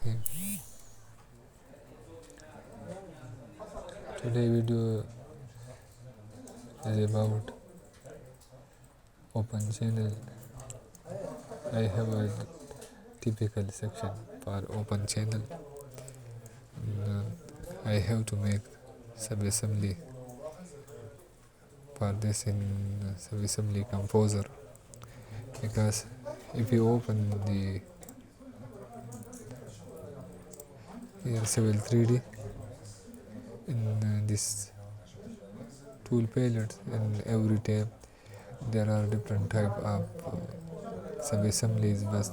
Hey, today video is about open channel. I have a typical section for open channel. I have to make subassembly for this in subassembly composer, because if you open the here civil 3D in this tool palette, in every tab there are different type of subassemblies, but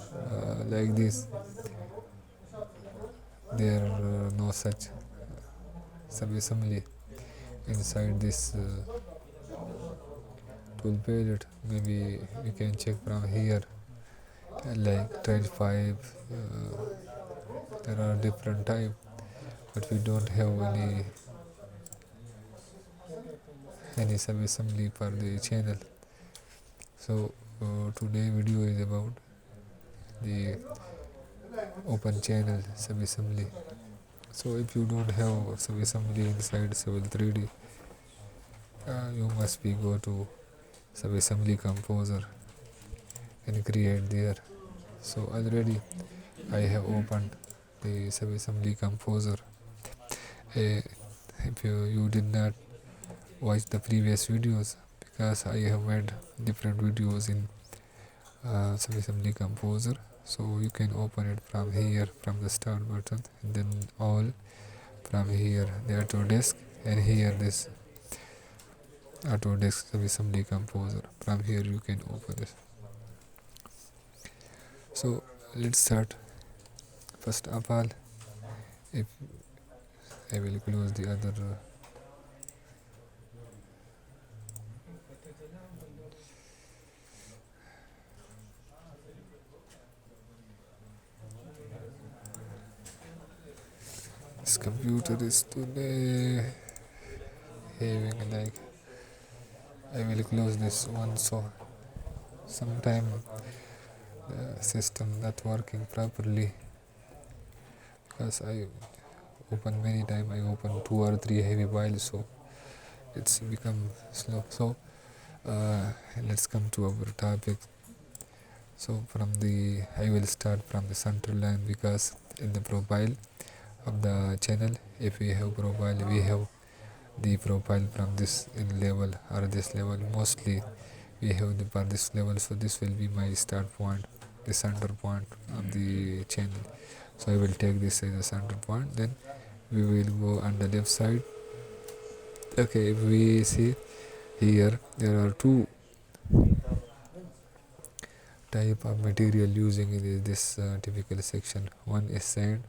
like this there are no such subassembly inside this tool palette. Maybe we can check from here, like trade 5, there are different type, but we don't have any subassembly for the channel. So today video is about the open channel subassembly. So if you don't have subassembly inside civil 3D, you must be go to subassembly composer and create there. So already I have opened the subassembly composer. If you did not watch the previous videos, because I have made different videos in subassembly composer, so you can open it from here, from the start button, and then all from here the Autodesk, and here this Autodesk subassembly composer. From here you can open this. So let's start. First of all, if I will close the other this computer is today having like, I will close this one, so sometime the system not working properly, because I open many time, I open 2 or 3 heavy files, so it's become slow. So let's come to our topic. So I will start from the center line, because in the profile of the channel, if we have profile, we have the profile from this in level or this level. Mostly we have the for this level, so this will be my start point, the center point of the channel. So I will take this as a center point, then we will go on the left side. Okay, if we see here, there are two type of material using in this typical section. One is sand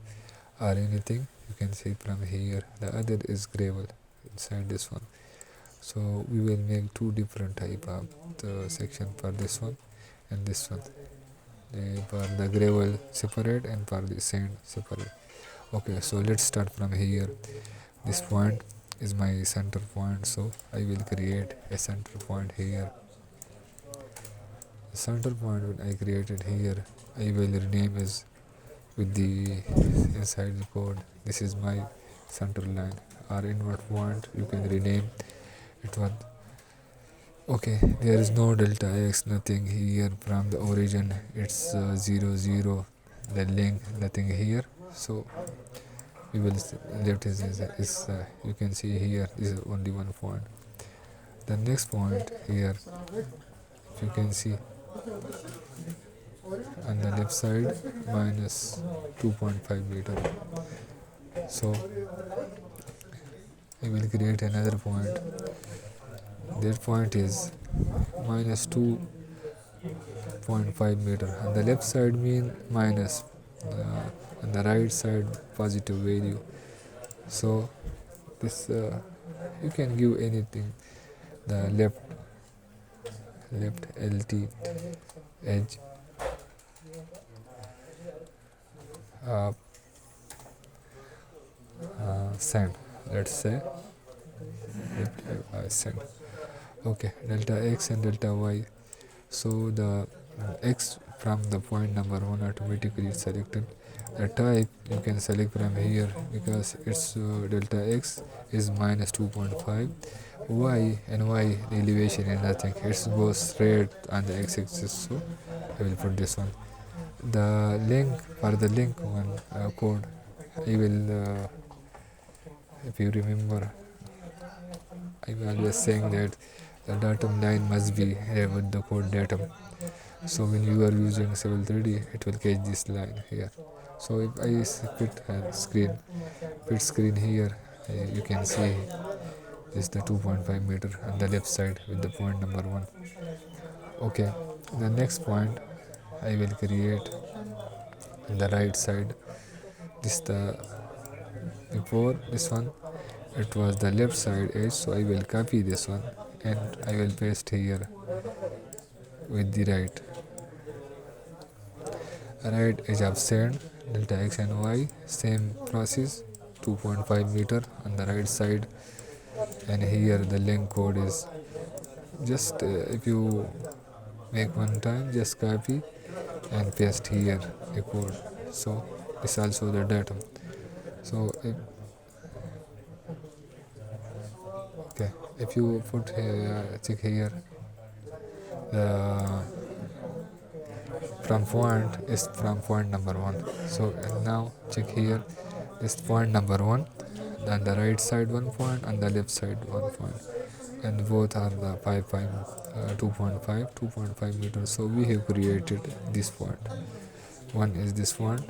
or anything, you can see from here. The other is gravel inside this one. So we will make two different type of the section for this one and this one. For the gravel separate and for the sand separate. Okay, so let's start from here. This point is my center point, so I will create a center point here. The center point when I created here, I will rename as with the inside the code. This is my center line, or invert point you can rename it one. Okay, there is no delta x, nothing here from the origin. It's 0 0, the link, nothing here. So we will left is you can see here is only one point. The next point here, if you can see on the left side, minus 2.5 meter. So I will create another point. That point is minus 2.5 meter. On the left side mean minus, on the right side positive value. So this you can give anything. The left LT edge, uh, sand, let's say left sand. Okay, delta x and delta y. So the x from the point number 1 automatically selected. The type you can select from here because its delta x is minus 2.5. Y and y the elevation is nothing, it goes straight on the x-axis, so I will put this one. The link for the link one code, I will if you remember, I'm always saying that the datum line must be here with the code datum. So when you are using Civil 3D, it will catch this line here. So if I put a screen here, you can see this the 2.5 meter on the left side with the point number 1. Okay, the next point I will create on the right side. This the before this one it was the left side edge, so I will copy this one and I will paste here with the right edge of sand, delta x and y, same process, 2.5 meter on the right side, and here the link code is just if you make one time, just copy and paste here a code. So this also the datum. So okay, if you put here, check here, the from point is from point number 1. So now check here, this point number 1, on the right side 1 point, on the left side 1 point, and both are the 2.5 meters. So we have created this point. One is this point.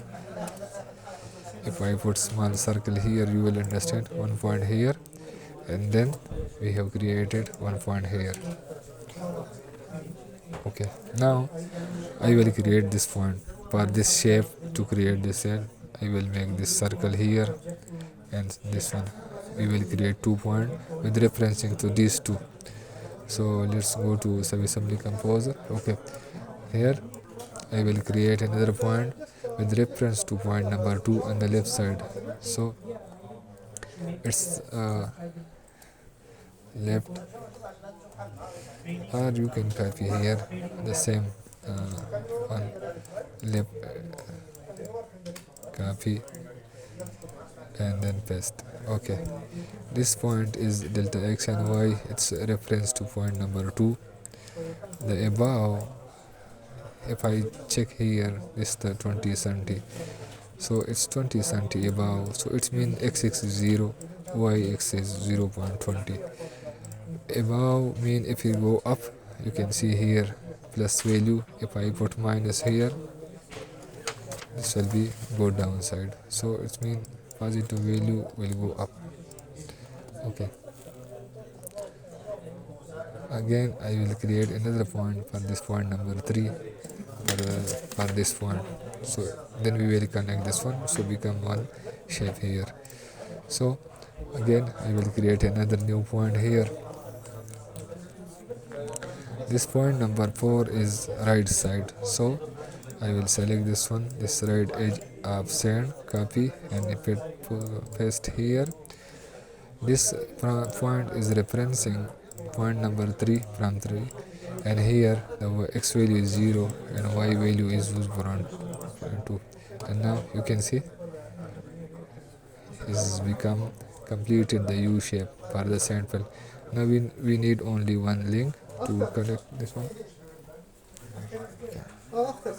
If I put small circle here, you will understand. 1 point here, and then we have created 1 point here. Okay, now I will create this point. For this shape to create this end, I will make this circle here and this one. We will create 2 points with referencing to these two. So let's go to Subassembly Composer. Okay, here I will create another point with reference to point number 2 on the left side. So it's left, or you can copy here the same one, left, copy and then paste. Okay, this point is delta x and y, it's a reference to point number 2. The above, if I check here, is the 20 centi, so it's 20 centi above, so it means x is 0, y-x is 0.20. Above mean if you go up, you can see here plus value. If I put minus here, this will be go downside, so it means positive value will go up. Okay, again I will create another point for this point number 3 for this point, so then we will connect this one, so become one shape here. So again I will create another new point here. This point number 4 is right side, so I will select this one, this right edge of sand, copy and if it paste here. This point is referencing point number 3 from 3, and here the x value is 0 and y value is 0.2. And now you can see this has become completed the U shape for the sample. Now we need only one link to connect this one.